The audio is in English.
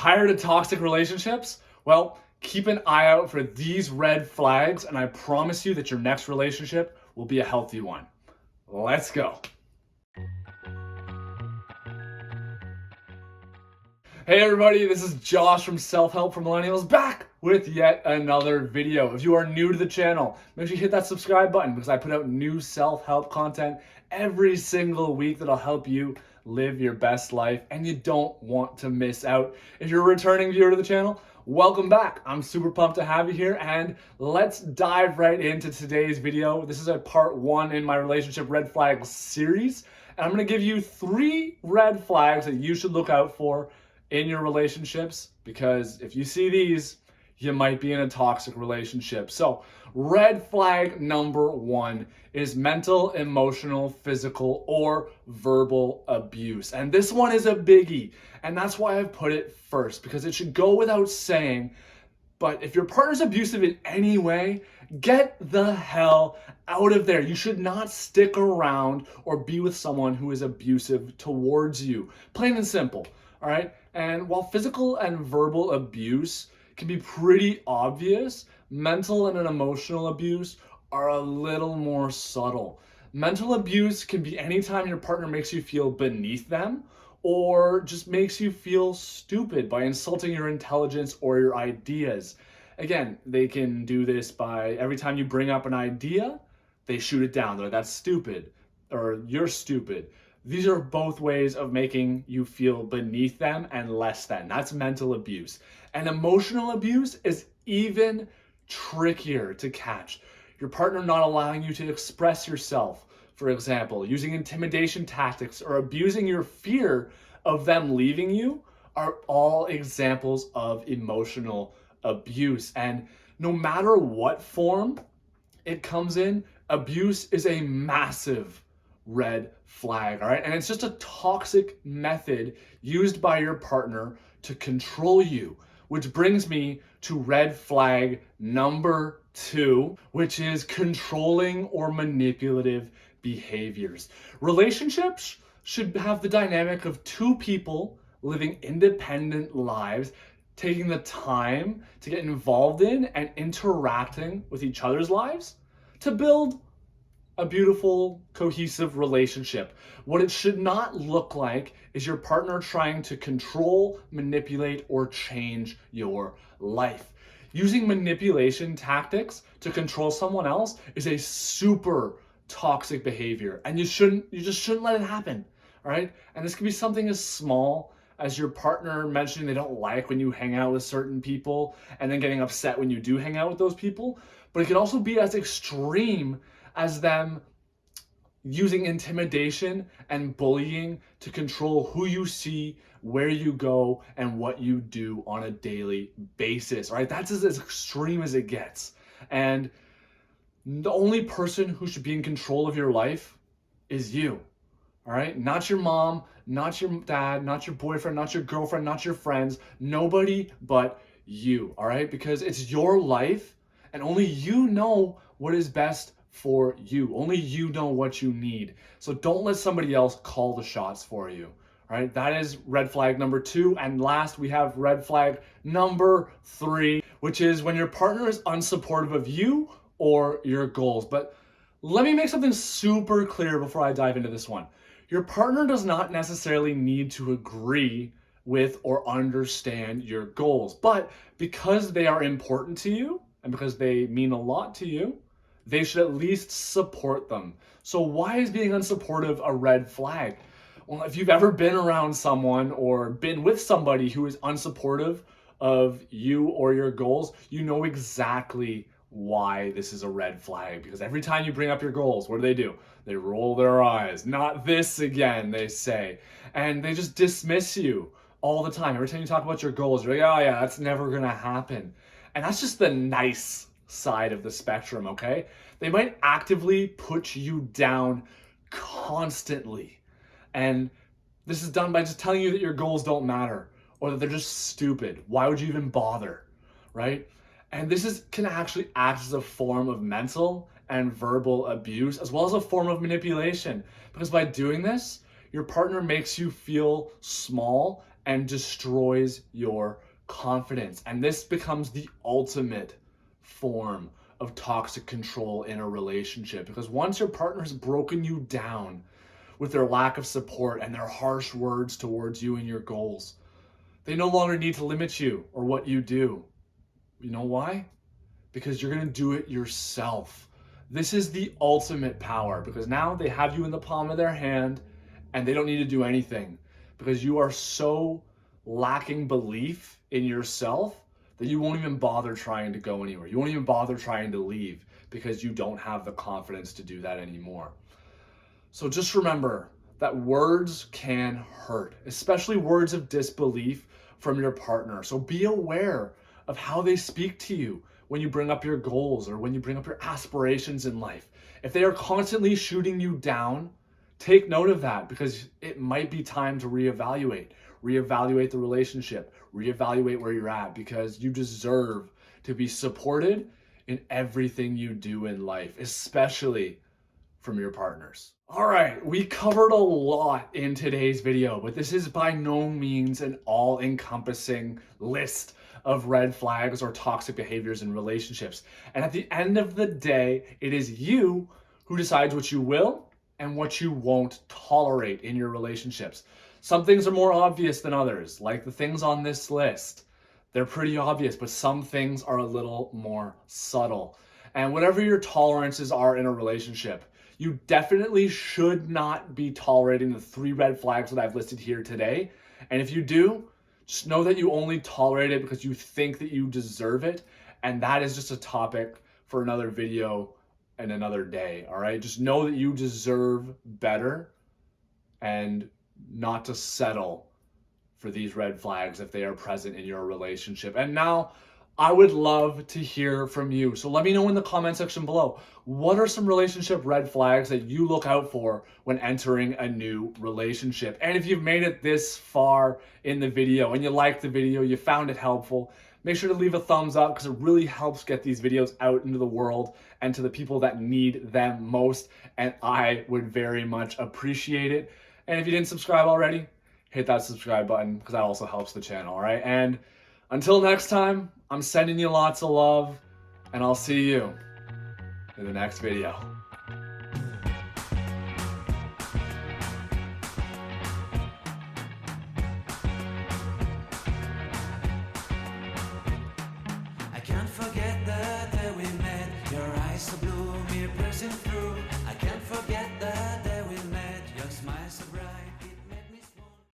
Tired of toxic relationships? Well, keep an eye out for these red flags, and I promise you that your next relationship will be a healthy one. Let's go. Hey everybody, this is Josh from Self-Help for Millennials, back with yet another video. If you are new to the channel, make sure you hit that subscribe button because I put out new self-help content every single week that'll help you live your best life, and you don't want to miss out. If you're a returning viewer to the channel, welcome back. I'm super pumped to have you here, and let's dive right into today's video. This is a part 1 in my relationship red flags series, and I'm going to give you 3 red flags that you should look out for in your relationships, because if you see these, you might be in a toxic relationship. So red flag number 1 is mental, emotional, physical, or verbal abuse. And this one is a biggie. And that's why I've put it first, because it should go without saying. But if your partner's abusive in any way, get the hell out of there. You should not stick around or be with someone who is abusive towards you. Plain and simple. All right. And while physical and verbal abuse can be pretty obvious, mental and emotional abuse are a little more subtle. Mental abuse can be anytime your partner makes you feel beneath them or just makes you feel stupid by insulting your intelligence or your ideas. Again, they can do this by every time you bring up an idea, they shoot it down. They're like, that's stupid, or you're stupid. These are both ways of making you feel beneath them and less than. That's mental abuse. And emotional abuse is even trickier to catch. Your partner not allowing you to express yourself, for example, using intimidation tactics or abusing your fear of them leaving you, are all examples of emotional abuse. And no matter what form it comes in, abuse is a massive red flag, all right? And it's just a toxic method used by your partner to control you, which brings me to red flag number 2, which is controlling or manipulative behaviors. Relationships should have the dynamic of 2 people living independent lives, taking the time to get involved in and interacting with each other's lives to build a beautiful, cohesive relationship. What it should not look like is your partner trying to control, manipulate, or change your life. Using manipulation tactics to control someone else is a super toxic behavior, and you just shouldn't let it happen, all right? And this can be something as small as your partner mentioning they don't like when you hang out with certain people and then getting upset when you do hang out with those people. But it can also be as extreme as them using intimidation and bullying to control who you see, where you go, and what you do on a daily basis, right? That's as extreme as it gets. And the only person who should be in control of your life is you, all right? Not your mom, not your dad, not your boyfriend, not your girlfriend, not your friends, nobody but you, all right? Because it's your life, and only you know what is best for you. Only you know what you need. So don't let somebody else call the shots for you. All right, that is red flag number 2. And last, we have red flag number 3, which is when your partner is unsupportive of you or your goals. But let me make something super clear before I dive into this one. Your partner does not necessarily need to agree with or understand your goals, but because they are important to you and because they mean a lot to you, they should at least support them. So why is being unsupportive a red flag? Well, if you've ever been around someone or been with somebody who is unsupportive of you or your goals, you know exactly why this is a red flag. Because every time you bring up your goals, what do? They roll their eyes. Not this again, they say. And they just dismiss you all the time. Every time you talk about your goals, you're like, oh yeah, that's never gonna happen. And that's just the nice side of the spectrum, okay? They might actively put you down constantly. And this is done by just telling you that your goals don't matter or that they're just stupid. Why would you even bother, right? And this can actually act as a form of mental and verbal abuse, as well as a form of manipulation. Because by doing this, your partner makes you feel small and destroys your confidence. And this becomes the ultimate form of toxic control in a relationship, because once your partner has broken you down with their lack of support and their harsh words towards you and your goals, they no longer need to limit you or what you do. You know why? Because you're going to do it yourself. This is the ultimate power, because now they have you in the palm of their hand and they don't need to do anything, because you are so lacking belief in yourself that you won't even bother trying to go anywhere. You won't even bother trying to leave because you don't have the confidence to do that anymore. So just remember that words can hurt, especially words of disbelief from your partner. So be aware of how they speak to you when you bring up your goals or when you bring up your aspirations in life. If they are constantly shooting you down, take note of that, because it might be time to reevaluate the relationship, reevaluate where you're at, because you deserve to be supported in everything you do in life, especially from your partners. All right, we covered a lot in today's video, but this is by no means an all-encompassing list of red flags or toxic behaviors in relationships. And at the end of the day, it is you who decides what you will and what you won't tolerate in your relationships. Some things are more obvious than others, like the things on this list. They're pretty obvious, but some things are a little more subtle. And whatever your tolerances are in a relationship, you definitely should not be tolerating the 3 red flags that I've listed here today. And if you do, just know that you only tolerate it because you think that you deserve it. And that is just a topic for another video and another day, all right? Just know that you deserve better and not to settle for these red flags if they are present in your relationship. And now, I would love to hear from you. So let me know in the comment section below, what are some relationship red flags that you look out for when entering a new relationship? And if you've made it this far in the video and you liked the video, you found it helpful, make sure to leave a thumbs up, because it really helps get these videos out into the world and to the people that need them most. And I would very much appreciate it. And if you didn't subscribe already, hit that subscribe button, because that also helps the channel, all right? And until next time, I'm sending you lots of love, and I'll see you in the next video. I can't forget the day we met. Your eyes so blue, me piercing through. I can't forget the day we met. Your smile so bright.